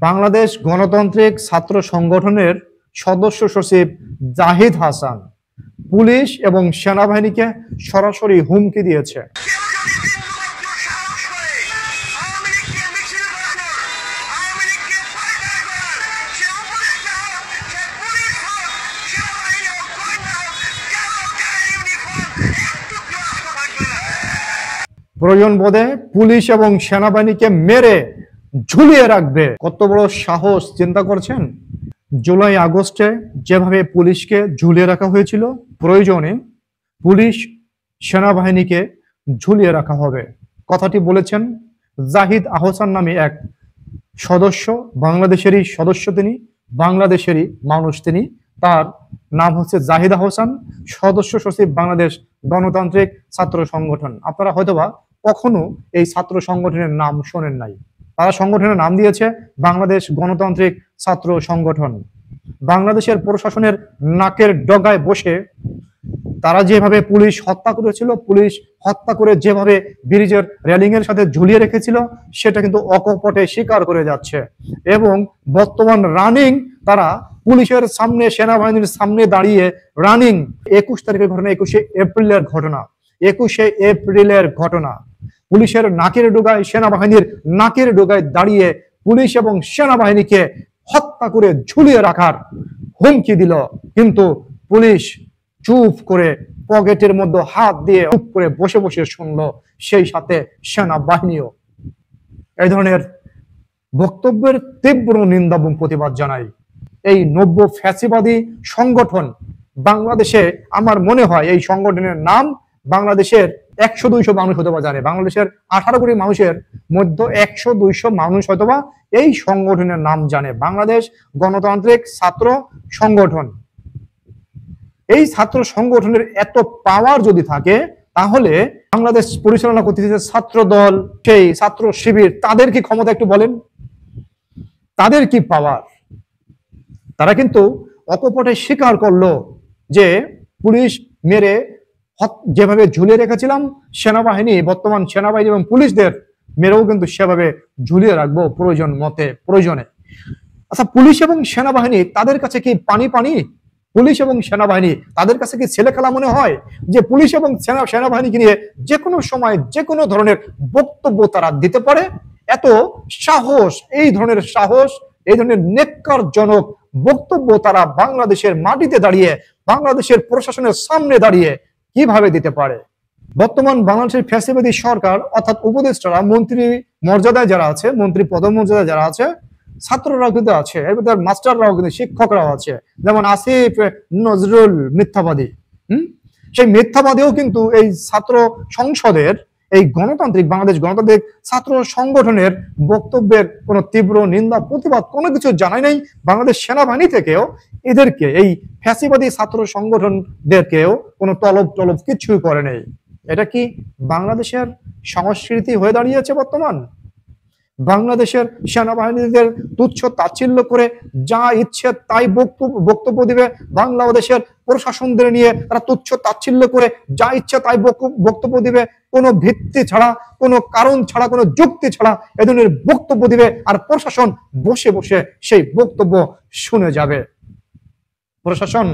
বাংলাদেশ গণতান্ত্রিক ছাত্র সংগঠনের সদস্য সচিব জাহিদ হাসান পুলিশ এবং সেনাবাহিনীকে সরাসরি হুমকি দিয়েছে। প্রয়োজন বোধে পুলিশ এবং সেনাবাহিনীকে মেরে ঝুলিয়ে রাখবে। কত বড় সাহস চিন্তা করছেন? জুলাই আগস্টে যেভাবে পুলিশকে ঝুলিয়ে রাখা হয়েছিল, প্রয়োজনে পুলিশ সেনাবাহিনীকে ঝুলিয়ে রাখা হবে। কথাটি বলেছেন জাহিদ আহসান নামে এক সদস্য, বাংলাদেশেরই সদস্য, তিনি বাংলাদেশেরই মানুষ। তিনি, তার নাম হচ্ছে জাহিদ আহসান, সদস্য সচিব বাংলাদেশ গণতান্ত্রিক ছাত্র সংগঠন। আপনারা হয়তোবা কখনো এই ছাত্র সংগঠনের নাম শোনেন নাই। তারা সংগঠনের নাম দিয়েছে বাংলাদেশ গণতান্ত্রিক ছাত্র সংগঠন। বাংলাদেশের প্রশাসনের নাকের ডগায় বসে তারা যেভাবে পুলিশ হত্যা করেছিল, পুলিশ হত্যা করে যেভাবে ব্রিজের রেলিং এর সাথে ঝুলিয়ে রেখেছিল, সেটা কিন্তু অকপটে স্বীকার করে যাচ্ছে। এবং বর্তমান রানিং তারা পুলিশের সামনে, সেনাবাহিনীর সামনে দাঁড়িয়ে রানিং 21 তারিখের ঘটনা, 21শে এপ্রিলের ঘটনা, 21শে এপ্রিলের ঘটনা, পুলিশের নাকের ডগায়, সেনাবাহিনীর নাকের ডগায় দাঁড়িয়ে পুলিশ এবং সেনাবাহিনীকে হত্যা করে ঝুলিয়ে রাখার হুমকি দিল। কিন্তু পুলিশ চুপ করে পকেটের মধ্যে হাত দিয়ে চুপ করে বসে বসে শুনলো। সেই সাথে সেনাবাহিনীও এই ধরনের বক্তব্যের তীব্র নিন্দা এবং প্রতিবাদ জানাই। এই নব্য ফ্যাসিবাদী সংগঠন বাংলাদেশে, আমার মনে হয় এই সংগঠনের নাম বাংলাদেশের 100-200 মানুষ হয়তোবা জানে। বাংলাদেশের 18 কোটি মানুষের মধ্যে 100-200 মানুষ হয়তোবা এই সংগঠনের নাম জানে, বাংলাদেশ গণতান্ত্রিক ছাত্র সংগঠন। এই ছাত্র সংগঠনের এত পাওয়ার যদি থাকে, তাহলে বাংলাদেশ পরিচালনা করতেছে ছাত্র দল, সেই ছাত্র শিবির, তাদের কি ক্ষমতা একটু বলেন? তাদের কি পাওয়ার? তারা কিন্তু অকপটে স্বীকার করলো যে পুলিশ মেরে যেভাবে ঝুলিয়ে রেখেছিলাম, সেনাবাহিনী, বর্তমান সেনাবাহিনী এবং পুলিশদের মেরেও কিন্তু সেভাবে ঝুলিয়ে রাখবো প্রয়োজন মতে, প্রয়োজনে। আচ্ছা, পুলিশ এবং সেনাবাহিনী তাদের কাছে কি পানি পানি? পুলিশ এবং সেনাবাহিনী তাদের কাছে কি ছেলে খেলা মনে হয় যে পুলিশ এবং সেনাবাহিনীকে নিয়ে যে কোনো সময় যে কোনো ধরনের বক্তব্য তারা দিতে পারে? এত সাহস, এই ধরনের সাহস, এই ধরনের নেক্কারজনক বক্তব্য তারা বাংলাদেশের মাটিতে দাঁড়িয়ে, বাংলাদেশের প্রশাসনের সামনে দাঁড়িয়ে কিভাবে দিতে পারে? বর্তমান বাংলাদেশের ফ্যাসিবাদী সরকার অর্থাৎ উপদেষ্টারা, মন্ত্রী মর্যাদায় যারা আছে, মন্ত্রী পদমর্যাদায় যারা আছে, ছাত্ররাও কিন্তু আছে, এর ভিতরে মাস্টাররাও কিন্তু, শিক্ষকরাও আছে, যেমন আসিফ নজরুল মিথ্যাবাদী। সেই মিথ্যাবাদীও কিন্তু এই ছাত্র সংসদের, এই গণতান্ত্রিক বাংলাদেশ গণতান্ত্রিক ছাত্র সংগঠনের বক্তব্যের কোনো তীব্র নিন্দা প্রতিবাদ কোনো কিছু জানায় নাই। বাংলাদেশ সেনাবাহিনী থেকেও এদেরকে, এই ফ্যাসিবাদী ছাত্র সংগঠনদেরকেও কোনো তলব কিছুই করে নেই। এটা কি বাংলাদেশের সংস্কৃতি হয়ে দাঁড়িয়েছে বর্তমান? বাংলাদেশের সেনাবাহিনীদের তুচ্ছ তাচ্ছিল্য করে যা ইচ্ছে তাই বক্তব্য দিবে, বাংলাদেশের প্রশাসনদের নিয়ে তারা তুচ্ছ তাচ্ছিল্য করে যা ইচ্ছে তাই বক্তব্য দিবে, কোনো ভিত্তি ছাড়া, কোনো কারণ ছাড়া, কোনো যুক্তি ছাড়া এ ধরনের বক্তব্য দিবে, আর প্রশাসন বসে বসে সেই বক্তব্য শুনে যাবে। প্রশাসন,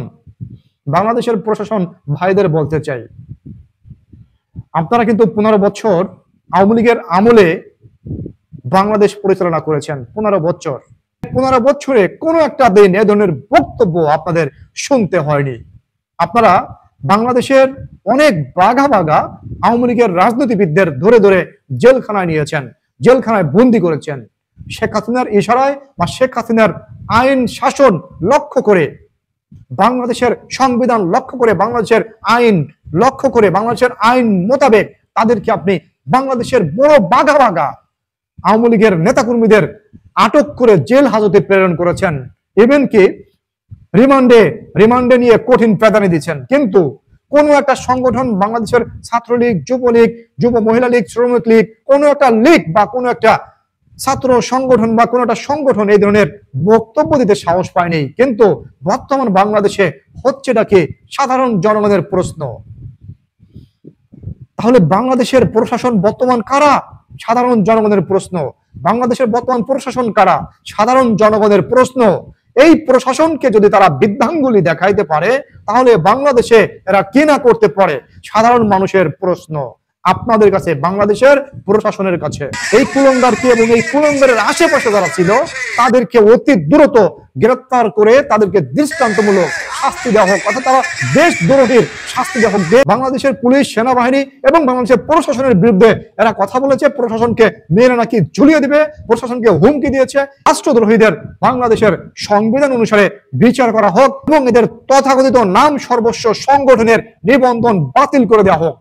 বাংলাদেশের প্রশাসন ভাইদের বলতে চাই, আপনারা কিন্তু 15 বছর আওয়ামী লীগের আমলে বাংলাদেশ পরিচালনা করেছেন। 15 বছর, 15 বছরে কোনো একটা দিন এ ধরনের বক্তব্য আপনাদের শুনতে হয়নি। আপনারা বাংলাদেশের অনেক বাঘা বাঘা আওয়ামী লীগের রাজনীতিবিদদের ধরে ধরে জেলখানায় নিয়েছেন, জেলখানায় বন্দি করেছেন। শেখ হাসিনার ইশারায় বা শেখ হাসিনার আইন শাসন লক্ষ্য করে, বাংলাদেশের সংবিধান লক্ষ্য করে, বাংলাদেশের আইন লক্ষ্য করে, বাংলাদেশের আইন মোতাবেক তাদেরকে আপনি বাংলাদেশের বড় বাঘা বাঘা আওয়ামী লীগের নেতাকর্মীদের আটক করে জেল হাজতে প্রেরণ করেছেন, ইভেন কি রিমান্ডে নিয়ে কঠিন প্রাধান্য দিচ্ছেন। কিন্তু কোন একটা সংগঠন, বাংলাদেশের ছাত্রলীগ, যুবলীগ, যুব মহিলা লীগ, শ্রমিক লীগ, কোন একটা লীগ বা কোন একটা ছাত্র সংগঠন বা কোন একটা সংগঠন এই ধরনের বক্তব্য দিতে সাহস পায়নি। কিন্তু বর্তমান বাংলাদেশে হচ্ছেটা কি? সাধারণ জনগণের প্রশ্ন। তাহলে বাংলাদেশের প্রশাসন বর্তমান কারা? সাধারণ জনগণের প্রশ্ন। বাংলাদেশের বর্তমান প্রশাসন কারা? সাধারণ জনগণের প্রশ্ন। এই প্রশাসনকে যদি তারা বৃদ্ধাঙ্গুলি দেখাইতে পারে, তাহলে বাংলাদেশে এরা কি না করতে পারে? সাধারণ মানুষের প্রশ্ন আপনাদের কাছে, বাংলাদেশের প্রশাসনের কাছে। এই কুলঙ্গারকে এবং এই কুলঙ্গারের আশেপাশে যারা ছিল তাদেরকে অতি দ্রুত গ্রেফতার করে তাদেরকে দৃষ্টান্তমূলক শাস্তি দেওয়া হোক, অর্থাৎ তারা দেশদ্রোহীর শাস্তি দেওয়া হোক। বাংলাদেশের পুলিশ, সেনাবাহিনী এবং বাংলাদেশের প্রশাসনের বিরুদ্ধে এরা কথা বলেছে, প্রশাসনকে মেরে নাকি ঝুলিয়ে দিবে, প্রশাসনকে হুমকি দিয়েছে। রাষ্ট্রদ্রোহীদের বাংলাদেশের সংবিধান অনুসারে বিচার করা হোক এবং এদের তথাকথিত নাম সর্বস্ব সংগঠনের নিবন্ধন বাতিল করে দেওয়া হোক।